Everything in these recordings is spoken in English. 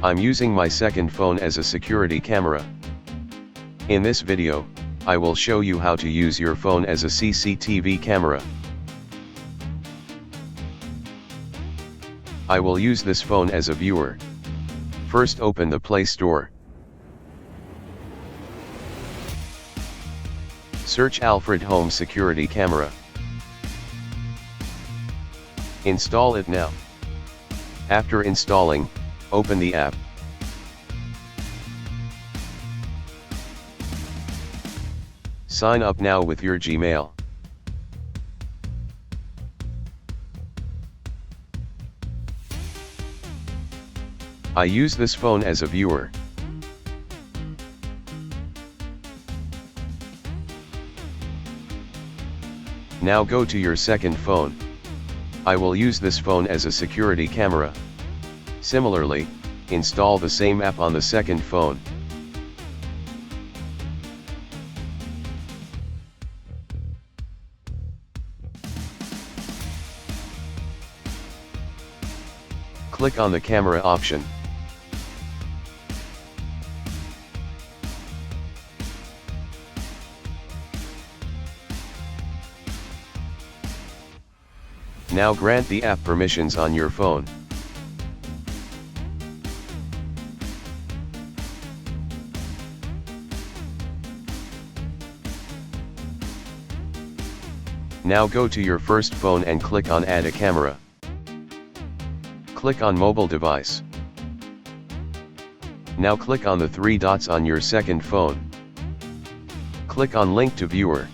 I'm using my second phone as a security camera. In this video, I will show you how to use your phone as a CCTV camera. I will use this phone as a viewer. First, open the Play Store. Search Alfred Home Security Camera. Install it now. After installing, open the app. Sign up now with your Gmail. I use this phone as a viewer. Now go to your second phone. I will use this phone as a security camera. Similarly, install the same app on the second phone. Click on the camera option. Now grant the app permissions on your phone. Now go to your first phone and click on Add a Camera. Click on Mobile Device. Now click on the three dots on your second phone. Click on Link to Viewer.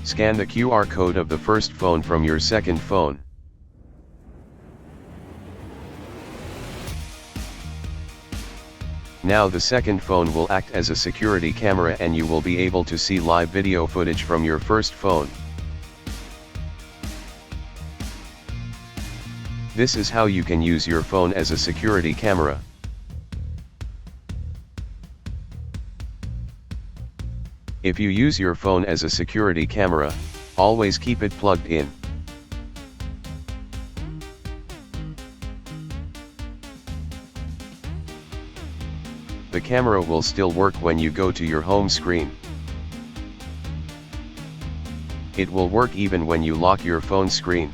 Scan the QR code of the first phone from your second phone. Now the second phone will act as a security camera and you will be able to see live video footage from your first phone. This is how you can use your phone as a security camera. If you use your phone as a security camera, always keep it plugged in. The camera will still work when you go to your home screen. It will work even when you lock your phone screen.